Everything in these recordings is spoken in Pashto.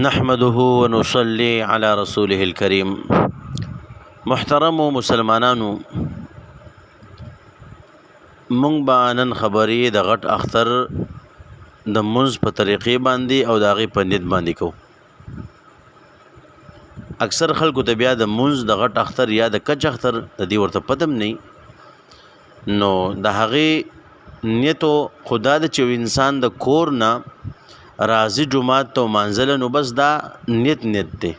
نحمده ونصلي على رسوله الكريم. محترم مسلمانانو، مونږ به نن خبرې د غټ اختر د منځ په طریقې باندې او د هغې په نیت باندې کوو. اکثر خلکو ته بیا د منځ د غټ اختر یا د کچ اختر د دې ورته پته نه، نو د هغې نیتو خدا د چې انسان د کور نه راځي جمعات ته مانځله، نو بس دا نیت دی.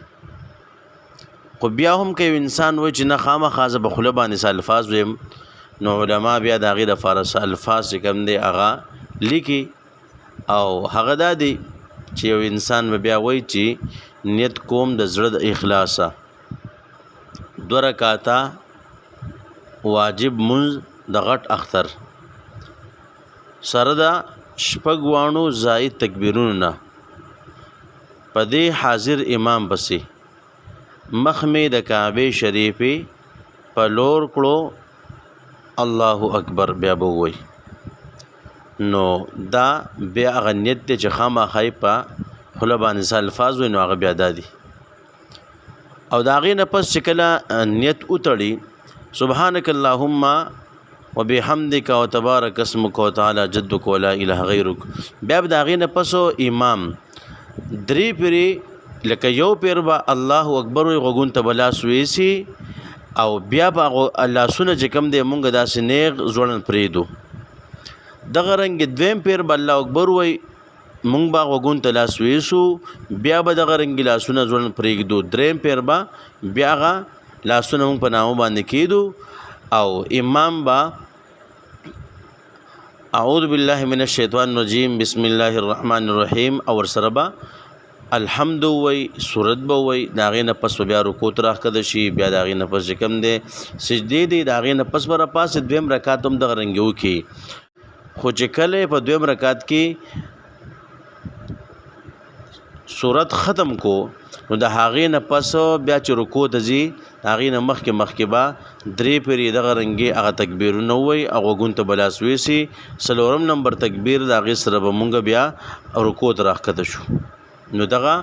خو بیا هم که یو انسان وایي چې نه خامخا زه به خوله باندې څه الفاظ ویم، نو علما بیا د هغې دپاره څه الفاظ چې کوم دی هغه لیکي، او هغه دا دی چې یو انسان به بیا وایي چې نیت کوم د زړه د اخلاصه 2 رکعاته واجب منځ د غټ اختر سره د 6 زائد تکبیرونو نه په دې حاضر امام پسې مخ مې د کعبې شریفې په لور کړو، الله اکبر بیا به ووایي. نو دا بیا هغه نیت دی چې خامخا یې په خوله باندې څه الفاظ وایي، نو هغه بیا دا دي. او د هغې نه پس چې کله نیت وتړي سبحانک اللهم وبحمدک وتبارک اسمک وتعالی جدک ولا اله غیرک، بیا به د هغې نه پس امام 3 پیرې لکه یو پیر به الله اکبر وایي، غوږونو ته به لاس ویسي، او بیا به لاسونه چې کوم دی مونږ داسې نیغ ځوړن پرېږدو. دغه رنګ دویم پیر به الله اکبر وایي، مونږ به غوږونو ته لاس ویسو، بیا به دغه رنګ لاسونه ځوړن پرېږدو. دریم پیر به بیا هغه لاسونه مونږ په نامه باندې کېږدو، او امام با اعوذ بالله من الشیطان الرجیم بسم الله الرحمن الرحیم او ورسره به الحمد وی سورت به وی. د هغې نه پس به بیا رکوع ته راښکته شي، بیا د هغې نه پس چې کوم دی سجدې دی، د هغې نه پس به راپاسې دویم رکعت هم دغه رنګې وکړي. خو چې کله په دویم رکعت کې سورت ختم کو، نو د هغې نه پس بیا چې رکوع ته ځي د هغې نه مخکې به 3 پیرې دغه رنګې هغه تکبیرونه ووایي، او غوږونو ته به لاس ویسي. 4 نمبر تکبیر د هغې سره به مونږ بیا رکوع ته راښکته شو. نو دغه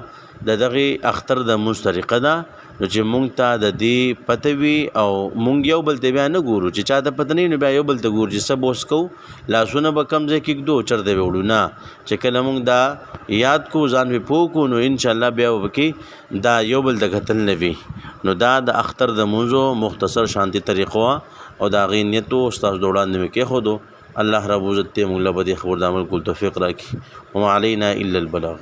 د دغې اختر د مونځ طریقه ده، نو چې مونږ ته د دې پته وي او مونږ یو بل ته بیا نه ګورو، چې چا ته پته نه وي نو بیا یو بل ته ګورو چې څه به اوس کوو، لاسونه به کوم ځای کېږدو چېرته به وړو. نه، چې کله مونږ دا یاد کو ځان پې پوه کړو، نو انشاءالله بیا به پکې دا یو بل ته کتل نه وي. نو دا د اختر د مونځو مختصر شانتي طریقه وه، او د هغې نیت ستاسو د وړاندې مې کېښودو. الله رب عزت دې مونږ له بدې خبر د عمل کولو توفیق راکړي. وما علینا الا البلاغ.